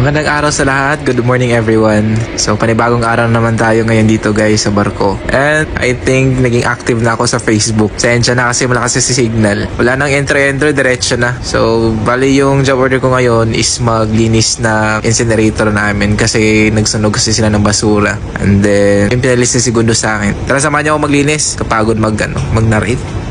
Magandang araw sa lahat. Good morning everyone. So panibagong araw naman tayo ngayon dito guys sa barko. And I think naging active na ako sa Facebook. Sensya na kasi malakas si signal. Wala nang entry diretso na. So bali yung job order ko ngayon is maglinis na incinerator namin kasi nagsunog kasi sila ng basura. And then yung pinalis ni Segundo sa akin. Tara samahan niyo ako maglinis. Kapagod mag-narrate.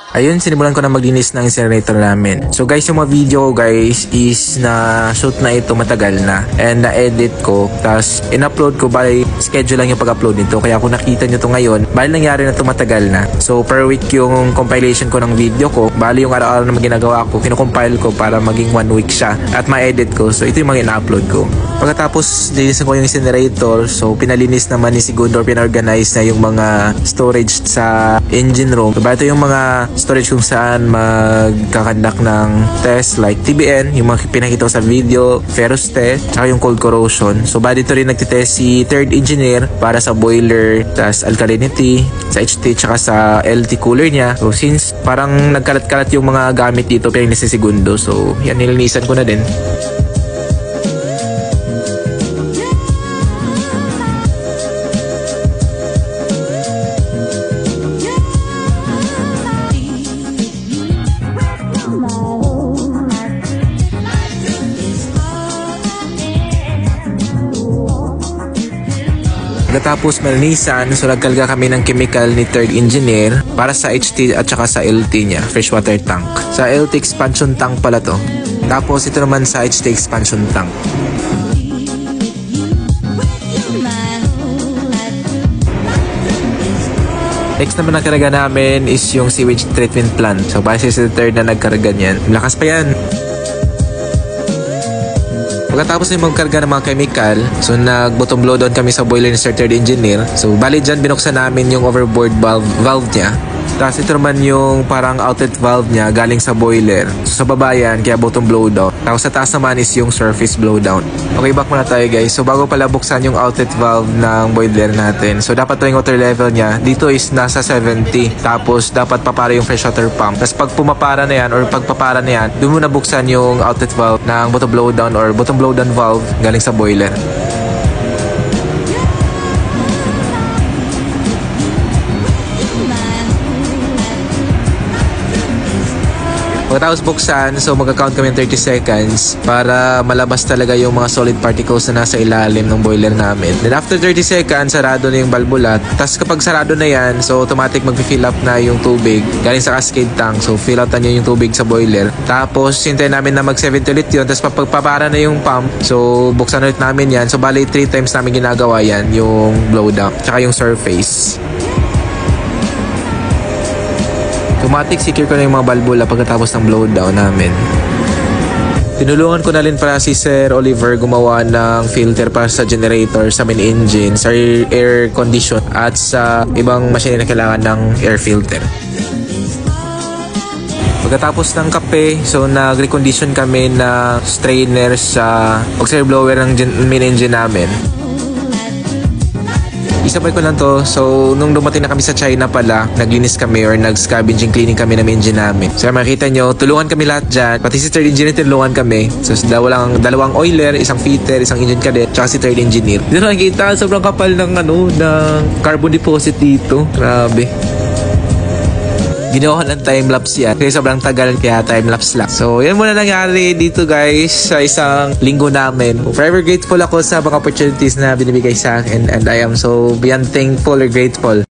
Ayun, sinimulan ko na maglinis ng incinerator namin. So guys, yung mga video ko guys is na shoot na ito matagal na. And na-edit ko. Tapos in-upload ko, bali schedule lang yung pag-upload nito. Kaya kung nakita nyo to ngayon, bali nangyari na ito matagal na. So per week yung compilation ko ng video ko. Bali yung araw-araw na ginagawa ko, kinukompile ko para maging 1 week siya. At ma-edit ko. So ito yung mga ina-upload ko. Pagkatapos linisin ko yung incinerator, so pinalinis naman ni Segundo, pinorganize na yung mga storage sa engine room. So ito yung mga storage kung saan magkakandak ng test like TBN, yung mga pinakita ko sa video, ferrous test, saka yung cold corrosion. So dito rin nagtitest si third engineer para sa boiler, tas alkalinity, sa HT, tsaka sa LT cooler niya. So since parang nagkalat-kalat yung mga gamit dito, pinalinis ni Segundo, so yan, nilinisan ko na din. Pagkatapos malinisan, so nagkalga kami ng chemical ni third engineer para sa HT at saka sa LT niya, freshwater tank. Sa LT expansion tank pala to. Tapos ito naman sa HT expansion tank. Next naman na karga namin is yung sewage treatment plant. So base sa third na nagkarga niyan. Lakas pa yan. Pagkatapos na magkarga ng mga chemical, so nag-bottom blow down kami sa boiler ni Sir Third Engineer. So bali dyan, binuksan namin yung overboard valve niya. Tapos ito naman yung parang outlet valve niya galing sa boiler. So sa baba yan, kaya bottom blow down. Tapos sa taas naman is yung surface blow down. Okay, back muna tayo guys. So bago pala buksan yung outlet valve ng boiler natin, so dapat yung water level niya dito is nasa 70. Tapos dapat papara yung freshwater pump. Tapos pag pumapara na yan or pag papara na yan, doon mo na buksan yung outlet valve ng bottom blow down or bottom blow down valve galing sa boiler. Pagkatapos buksan, so mag-count kami ng 30 seconds para malabas talaga yung mga solid particles na nasa ilalim ng boiler namin. Then after 30 seconds, sarado na yung valvula. Tapos kapag sarado na yan, so automatic mag-fill up na yung tubig galing sa cascade tank. So fill out na yung tubig sa boiler. Tapos hintayin namin na mag-70 ulit yun. Tapos pagpapara na yung pump, so buksan ulit namin yan. So bali 3 times namin ginagawa yan, yung blow down, tsaka yung surface. Automatic secure ko na yung mga valvula pagkatapos ng blowdown namin. Tinulungan ko na rin para si Sir Oliver gumawa ng filter para sa generator, sa main engine, sa air condition at sa ibang machine na kailangan ng air filter. Pagkatapos ng kape, so nag-recondition kami na strainer sa auxiliary blower ng main engine namin. Isabay ko lang to. So, nung dumating na kami sa China pala, naglinis kami or nag-scavenging cleaning kami ng engine namin. So, makikita nyo, tulungan kami lahat dyan. Pati si third engineer, tulungan kami. So, dalawang oiler, isang fitter, isang engine cadet, tsaka si third engineer. Dito nakikita, sobrang kapal ng carbon deposit dito. Grabe. Ginawa ko ng time-lapse yan. Kasi sobrang tagal kaya time-lapse lang. So, yan muna nangyari dito guys sa isang linggo namin. Forever grateful ako sa mga opportunities na binibigay sa akin and I am so beyond thankful or grateful.